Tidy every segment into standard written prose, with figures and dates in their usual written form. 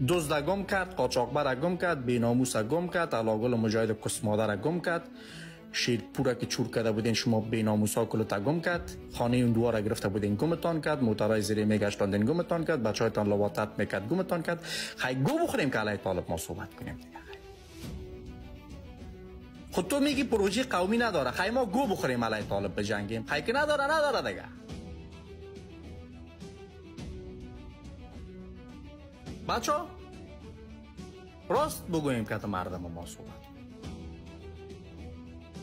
دزد گم کرد، قاچاقبر گم کرد، بیناموس گم کرد، علاگل مجاهد کسمادر گم کرد، شیرپور که چور کرده بودین شما بیناموسا کلتا گم کرد، خانه اون دواره گرفته بودین گمتان کرد، موترای زیری میگشتاندین گمتان کرد، بچه‌هایتان لواطت میکرد گمتان کرد. خی گو بخوریم که علیه طالب ما صحبت کنیم دیگه. خود تو میگی پروژه قومی نداره، خی ما گو بخوریم علیه طالب بجنگیم؟ خی که نداره دیگه. بچه راست بگوییم که مردم ما صحبت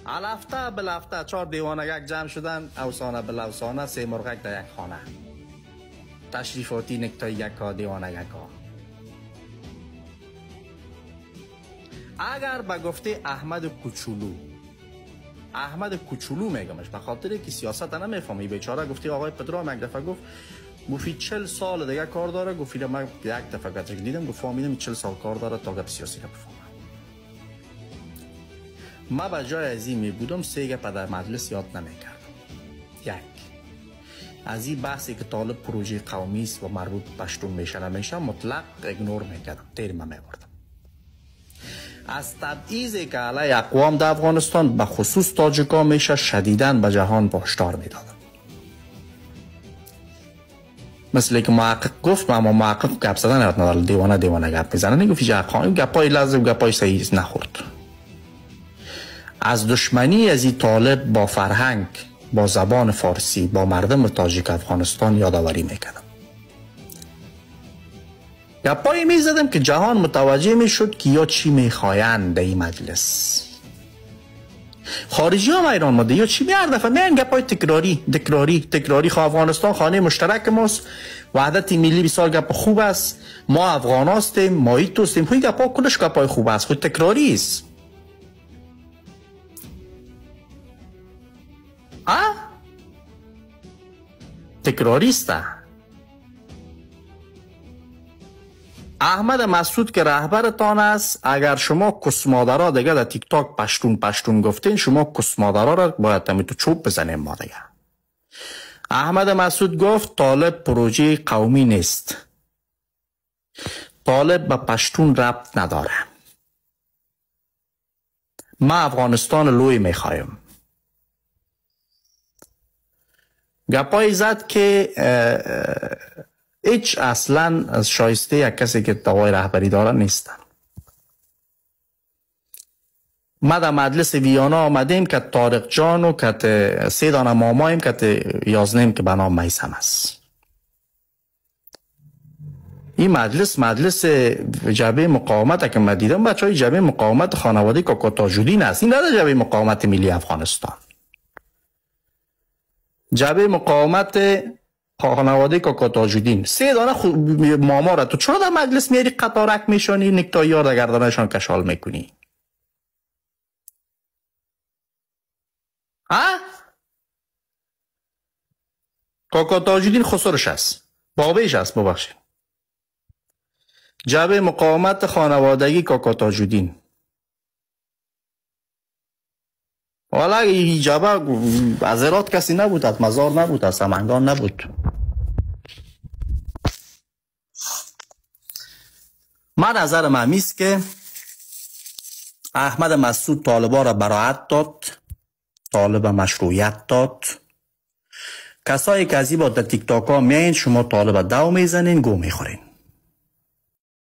علفته بلفته 4 دیوانگک جمع شدن، اوسانه بلوسانه 3 مرغک در یک خانه، تشریفاتی نکتای یکا دیوانگک ها. اگر به گفته احمد کوچولو میگمش، به خاطر که سیاست نمیفهمی بیچاره، گفته آقای پدرام یک دفعه گفت 40 سال دیگه کار داره، گفت من یک دفعه گفتم دیدم، گفت فهمیدم 40 سال کار داره تا گپ سیاسی رو بفهمم. ما به جای از این می بودم 3 گپ در مجلس یاد نمیکردم. 1 از این بحثی که طالب پروژه قومی است و مربوط پشتون میشه نمیشه مطلق ایگنور میکردم، تیر ما میبردم. از تبعیضی که علیه اقوام در افغانستان به خصوص تاجیکا میشه شدیداً به جهان هشدار میدادم. مثل که محقق گفت، اما محقق گپ زدن یاد نداره، دیوانه گپ میزنه، نگفت اینجا قانون گپای لازم گپای صحیح نخورد. از دشمنی از این طالب با فرهنگ، با زبان فارسی، با مردم تاجیک افغانستان یادآوری میکردم. گپایی میزدم که جهان متوجه میشد که یا چی میخواین در این مجلس. خارجی ها ایران ماده یا چی هر دفعه میان گپای تکراری خواه افغانستان خانه مشترک ماست، وحدت ملی بسیار گپ خوب است، ما افغان هستیم، ما ایتوستیم، خود گپا کلش گپای خوب است، خود تکراری است. تکراری است. احمد مسعود که رهبرتان است، اگر شما کسمادرها دیگه در تیک تاک پشتون گفتین، شما کسمادرها را باید تمی تو چوب بزنیم ما دیگه. احمد مسعود گفت طالب پروژه قومی نیست، طالب به پشتون ربط نداره، ما افغانستان لوی میخوایم. گپایی زد که هیچ اصلا از شایسته یک کسی که دوای رهبری داره نیستن. ما در مجلس ویانا آمدیم که طارق جان و که 3 دانه ماماییم که یازنیم که به نام میسم است. این مجلس جبهه مقاومت که من دیدم، بچه های جبهه مقاومت خانواده کاکا تاج‌الدین است، این نه جبهه مقاومت ملی افغانستان. جبهه مقاومت خانواده کاکا تاج‌الدین 3 دانه ماما را تو چرا در مجلس میاری قطارک میشانی، نکتای یار در گردنشان کشال میکنی؟ کاکا تاج‌الدین خسرش است، بابیش است، ببخشید. جبهه مقاومت خانوادگی کاکا تاج‌الدین. والا این جبهه از هرات کسی نبود، از مزار نبود، از سمنگان نبود. من نظر من است که احمد مسعود طالبا را براعت داد، طالب مشروعیت داد. کسایی که از این با در تیک تاک ها میایین شما طالب دو میزنین، گو میخورین.